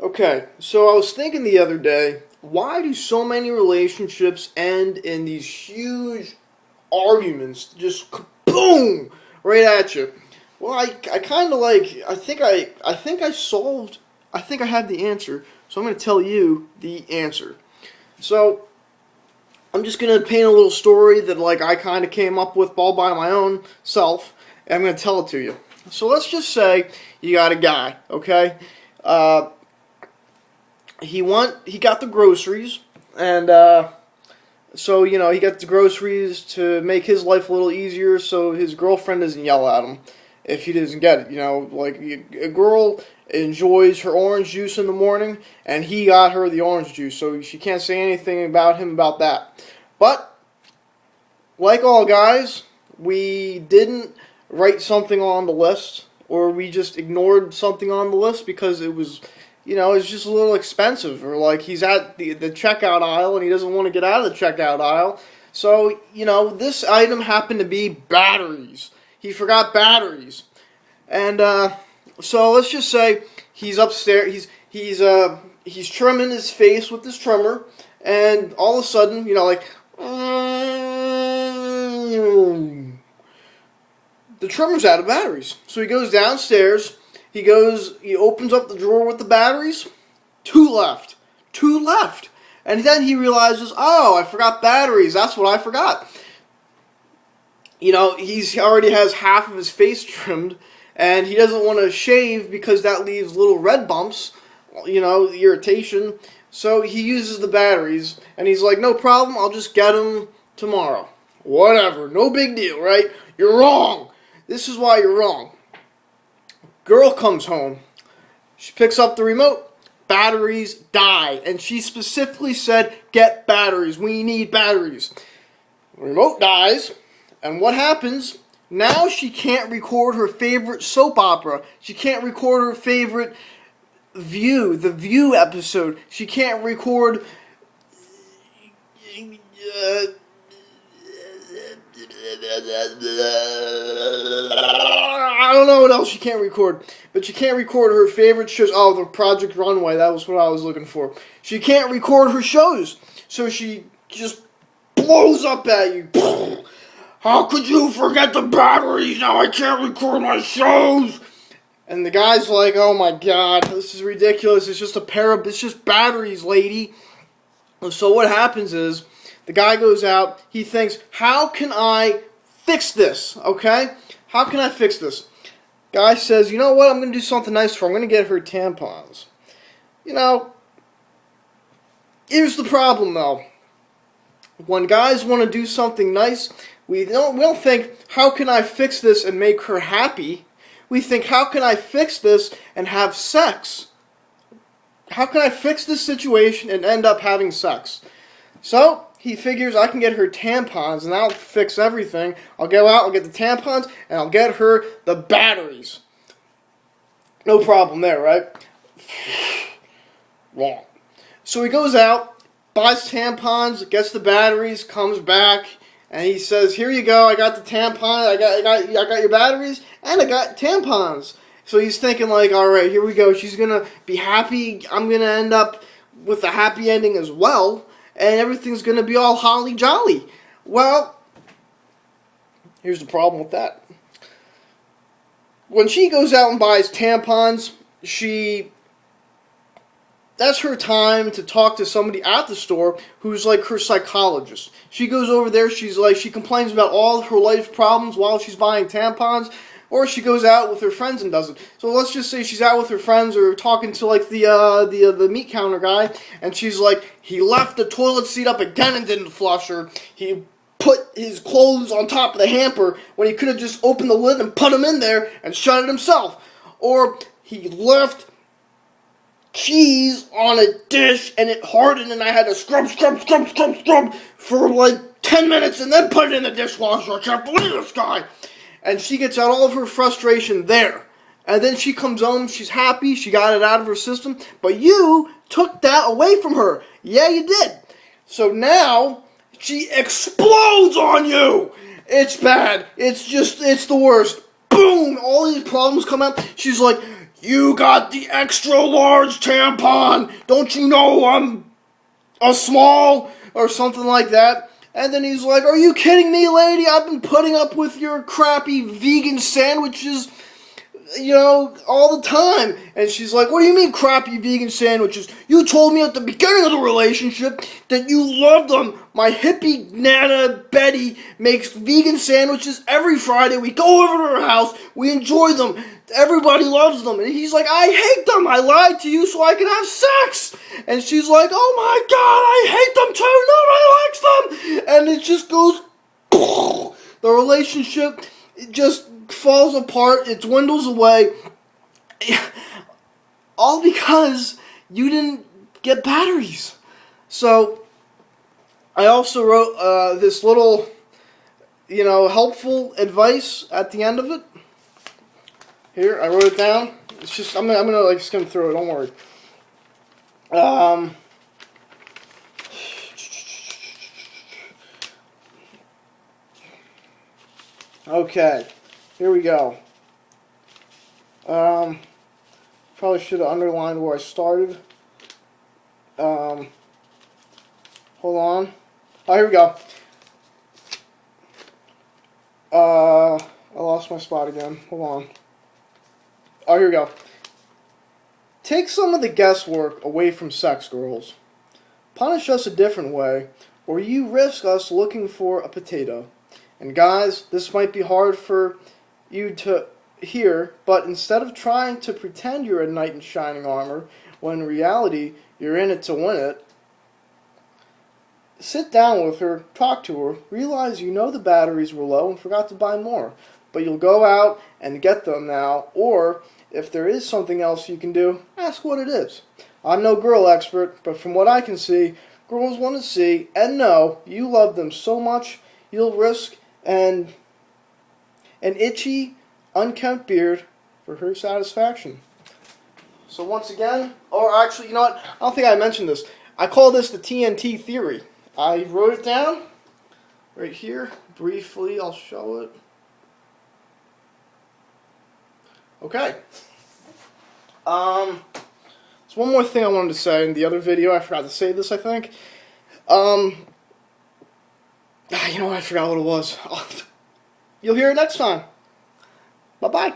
Okay, so I was thinking the other day, why do so many relationships end in these huge arguments, just boom, right at you? Well, I kind of like, I think I have the answer, so I'm going to tell you the answer. So, I'm just going to paint a little story that, like, I kind of came up with all by my own self, and I'm going to tell it to you. So, let's just say you got a guy, okay? Uh, he got the groceries, and so he got the groceries to make his life a little easier, so his girlfriend doesn't yell at him if he doesn't get it. Like a girl enjoys her orange juice in the morning, and he got her the orange juice, so she can't say anything about him about that. But like all guys, we didn't write something on the list, or we just ignored something on the list because it was it's just a little expensive, or like he's at the checkout aisle and he doesn't want to get out of the checkout aisle. So, this item happened to be batteries. He forgot batteries. And so let's just say he's upstairs, he's trimming his face with this trimmer, and all of a sudden, the trimmer's out of batteries. So he goes downstairs. He opens up the drawer with the batteries. Two left. And then he realizes, oh, I forgot batteries. That's what I forgot. He already has half of his face trimmed, and he doesn't want to shave because that leaves little red bumps, the irritation. So he uses the batteries, and he's like, no problem, I'll just get them tomorrow. Whatever, no big deal, right? You're wrong. This is why you're wrong. Girl comes home. She picks up the remote. Batteries die. And she specifically said, get batteries. We need batteries. The remote dies. And what happens? Now she can't record her favorite soap opera. She can't record her favorite the View episode. She can't record I don't know what else she can't record, but she can't record her favorite shows. Oh, the Project Runway, that was what I was looking for. She can't record her shows, so she just blows up at you. How could you forget the batteries? Now I can't record my shows. And the guy's like, oh my god, this is ridiculous. It's just batteries, lady. So what happens is, the guy goes out, he thinks, how can I fix this, okay? How can I fix this? Guy says, you know what, I'm going to do something nice for her. I'm going to get her tampons. Here's the problem, though. When guys want to do something nice, we don't think, how can I fix this and make her happy? We think, how can I fix this and have sex? How can I fix this situation and end up having sex? So, he figures I can get her tampons and that'll fix everything. I'll go out, I'll get the tampons, and I'll get her the batteries. No problem there, right? Wrong. So he goes out, buys tampons, gets the batteries, comes back, and he says, here you go, I got the tampon, I got your batteries, and I got tampons. So he's thinking like, alright, here we go, she's gonna be happy, I'm gonna end up with a happy ending as well, and everything's gonna be all holly jolly. Well, here's the problem with that. When she goes out and buys tampons, that's her time to talk to somebody at the store who's like her psychologist. She goes over there, she complains about all of her life problems while she's buying tampons, or she goes out with her friends and does it. So let's just say she's out with her friends or talking to like the meat counter guy, and she's like, he left the toilet seat up again and didn't flush her. He put his clothes on top of the hamper when he could have just opened the lid and put them in there and shut it himself. Or he left cheese on a dish and it hardened and I had to scrub for like 10 minutes and then put it in the dishwasher. I can't believe this guy. And she gets out all of her frustration there. And then she comes home, she's happy, she got it out of her system, but you took that away from her. Yeah, you did. So now she explodes on you. It's bad. It's the worst. Boom! All these problems come out. She's like, You got the extra large tampon. Don't you know I'm a small or something like that? And then he's like, are you kidding me, lady? I've been putting up with your crappy vegan sandwiches, all the time. And she's like, what do you mean crappy vegan sandwiches? You told me at the beginning of the relationship that you loved them. My hippie Nana Betty makes vegan sandwiches every Friday. We go over to her house. We enjoy them. Everybody loves them. And he's like, I hate them. I lied to you so I can have sex. And she's like, oh my God, I hate them too. Nobody likes them. And it just goes, the relationship, it just falls apart. It dwindles away. All because you didn't get batteries. So, I also wrote this little, helpful advice at the end of it. Here, I wrote it down. It's just I'm gonna skim through it. Don't worry. Okay, here we go. Probably should have underlined where I started. Hold on. Oh, here we go. I lost my spot again. Hold on. Oh, here we go. Take some of the guesswork away from sex, girls. Punish us a different way, or you risk us looking for a potato. And guys, this might be hard for you to hear, but instead of trying to pretend you're a knight in shining armor, when in reality you're in it to win it, sit down with her, talk to her, realize you know the batteries were low and forgot to buy more. But you'll go out and get them now, or if there is something else you can do, ask what it is. I'm no girl expert, but from what I can see, girls want to see and know you love them so much you'll risk an itchy, unkempt beard for her satisfaction. So once again, or actually, you know what? I don't think I mentioned this. I call this the TNT Theory. I wrote it down right here. Briefly, I'll show it. Okay. There's one more thing I wanted to say in the other video. I forgot to say this, I think. You know what? I forgot what it was. You'll hear it next time. Bye-bye.